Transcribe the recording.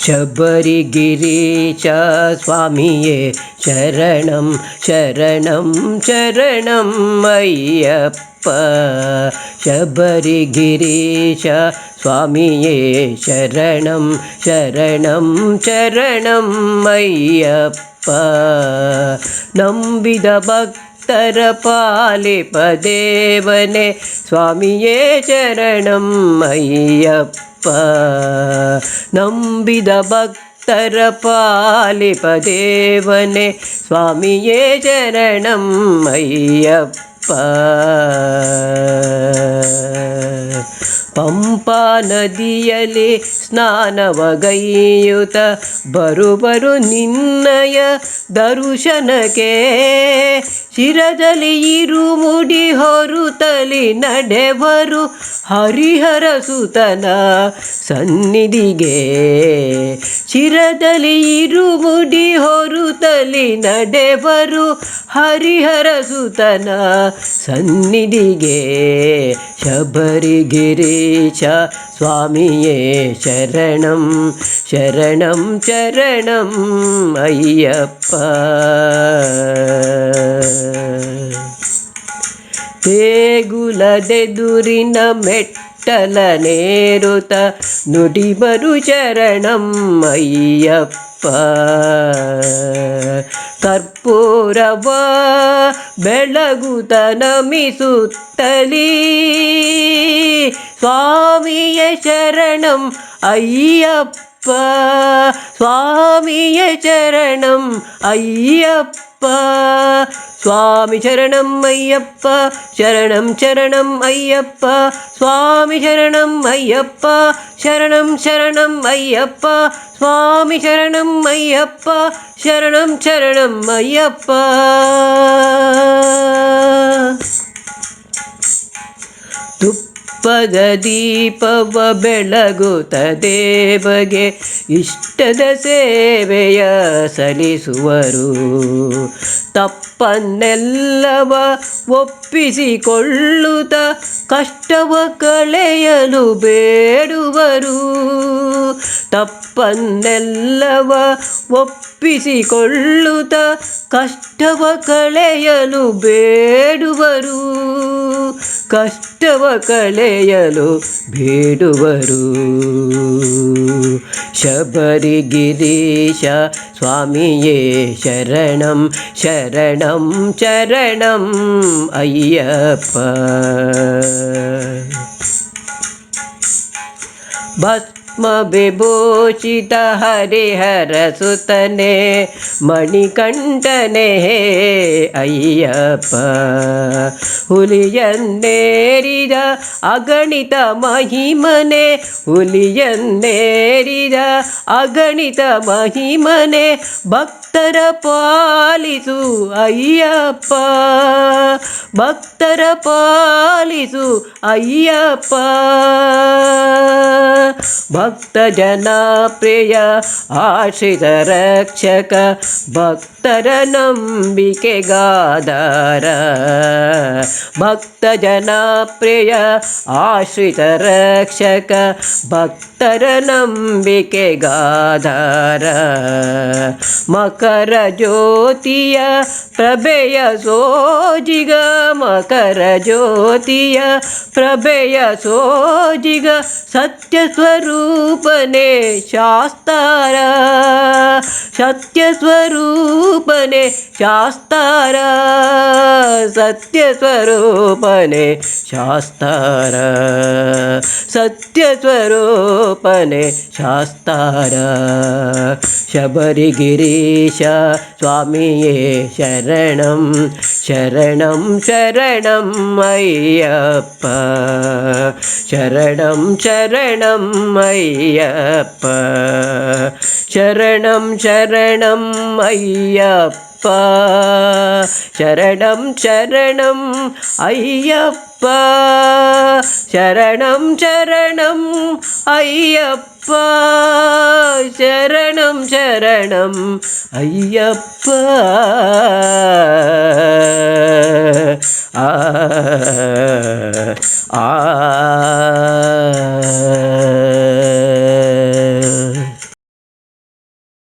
ಶಬರಿಗಿರೀಶ ಸ್ವಾಮಿಯೇ ಶರಣಂ ಶರಣಂ ಶರಣಂ ಅಯ್ಯಪ್ಪ. ಶಬರಿಗಿರೀಶ ಸ್ವಾಮಿಯೇ ಶರಣಂ ಶರಣಂ ಶರಣಂ ಅಯ್ಯಪ್ಪ. ನಂಬಿದ ಭಕ್ತರ ಪಾಲಿಪ ದೇವನೇ ಸ್ವಾಮಿಯೇ ಶರಣಂ ಅಯ್ಯಪ್ಪ. ನಂಬಿದ ಭಕ್ತರ ಪಾಲಿಪ ದೇವನೇ ಸ್ವಾಮಿಯೇ ಶರಣಂ ಅಯ್ಯಪ್ಪ. ಪಂಪಾ ನದಿಯಲ್ಲಿ ಸ್ನಾನವಗೈಯುತ ಬರುವರು ನಿನ್ನಯ ದರ್ಶನಕ್ಕೆ. ಶಿರದಲ್ಲಿ ಇರುಮುಡಿ ಹೊರುತ್ತಲಿ ನಡೆವರು ಹರಿಹರ ಸುತನ ಸನ್ನಿಧಿಗೆ. ಶಿರದಲ್ಲಿ ಇರುಮುಡಿ ಹೊರುತ್ತಲಿ ನಡೆವರು ಹರಿಹರ ಸುತನ ಸನ್ನಿಧಿಗೆ. ಶಬರಿಗಿರೀಶ ಸ್ವಾಮಿಯೇ ಶರಣಂ ಶರಣಂ ಶರಣಂ ಅಯ್ಯಪ್ಪ. ದೇಗುಲದೆದುರಿನ ಮೆಟ್ಟಲನೇರುತ ನುಡಿಬರು ಶರಣಂ ಅಯ್ಯಪ್ಪ. ಕರ್ಪೂರವ ಬೆಳಗುತ ನಮಿಸುತ್ತಲೀ ಸ್ವಾಮಿಯ ಶರಣಂ ಅಯ್ಯಪ್ಪ. ಸ್ವಾಮಿಯ ಶರಣಂ ಅಯ್ಯಪ್ಪ. ಸ್ವಾಮಿ ಶರಣಂ ಅಯ್ಯಪ್ಪ ಶರಣಂ ಶರಣಂ ಅಯ್ಯಪ್ಪ. ಸ್ವಾಮಿ ಶರಣಂ ಅಯ್ಯಪ್ಪ ಶರಣಂ ಶರಣಂ ಅಯ್ಯಪ್ಪ. ಸ್ವಾಮಿ ಶರಣಂ ಅಯ್ಯಪ್ಪ ಶರಣಂ ಶರಣಂ ಅಯ್ಯಪ್ಪ. ತುಪ್ಪದ ದೀಪವ ಬೆಳಗುತ್ತ ದೇವಗೆ ಇಷ್ಟದ ಸೇವೆಯ ಸಲ್ಲಿಸುವರು. ತಪ್ಪನ್ನೆಲ್ಲವ ಒಪ್ಪಿಸಿಕೊಳ್ಳುತ್ತ ಕಷ್ಟವ ಕಳೆಯಲು ಬೇಡುವರು. ತಪ್ಪನ್ನೆಲ್ಲವ ಒಪ್ಪಿಸಿಕೊಳ್ಳುತ್ತ ಕಷ್ಟವ ಕಳೆಯಲು ಬೇಡುವರು. ಕಷ್ಟವ ಕಳೆಯಲು ಬೇಡುವರು. ಶಬರಿಗಿರೀಶ ಸ್ವಾಮಿಯೇ ಶರಣಂ ಶರಣಂ ಶರಣಂ ಅಯ್ಯಪ್ಪ. ಭಸ್ಮ ವಿಭೂಷಿತ ಹರಿಹರ ಸುತನೇ ಮಣಿಕಂಠನೇ ಅಯ್ಯಪ್ಪ. ಹುಲಿಯನ್ನೇರಿದ ಅಗಣಿತ ಮಹಿಮನೆ. ಹುಲಿಯನ್ನೇರಿದ ಅಗಣಿತ ಮಹಿಮನೆ. ಭಕ್ತರ ಪಾಲಿಸು ಅಯ್ಯಪ್ಪ. ಭಕ್ತರ ಪಾಲಿಸು ಅಯ್ಯಪ್ಪ. ಭಕ್ತ ಜನ ಪ್ರಿಯ ಆಶ್ರಿತ ರಕ್ಷಕ. ಭಕ್ತರ ನಂಬಿಕೆಗಾಧಾರ. ಭಕ್ತ ಜನ ಪ್ರಿಯ ಆಶ್ರಿತ ರಕ್ಷಕ. ಭಕ್ತರ ನಂಬಿಕೆಗಾಧಾರ. ಮಕರ ಜ್ಯೋತಿಯ ಪ್ರಭೆಯ ಸೋಜಿಗ. ಮಕರ ಜ್ಯೋತಿಯ ಪ್ರಭೆಯ ಸೋಜಿಗ. ಸತ್ಯ ಸ್ವರೂಪನೇ ಶಾಸ್ತಾರ. ಸತ್ಯ ಸ್ವರೂಪನೇ ಶಾಸ್ತಾರ. ಸತ್ಯ ಸ್ವರೂಪನೇ ಶಾಸ್ತಾರ. ಸತ್ಯ ಸ್ವರೂಪನೇ ಶಾಸ್ತಾರ. ಶಬರಿಗಿರೀಶ ಸ್ವಾಮಿಯೇ ಶರಣಂ ಶರಣಂ ಶರಣಂ ಅಯ್ಯಪ್ಪ. ಶರಣಂ ಶರಣಂ ಅಯ್ಯಪ್ಪ. ಶರಣಂ ಶರಣಂ ಅಯ್ಯಪ್ಪ. ಶರಣಂ ಶರಣಂ ಅಯ್ಯಪ್ಪ. ಶರಣಂ ಶರಣಂ ಅಯ್ಯಪ್ಪ. ಶರಣಂ ಶರಣಂ ಅಯ್ಯಪ್ಪ. ಆ ಆ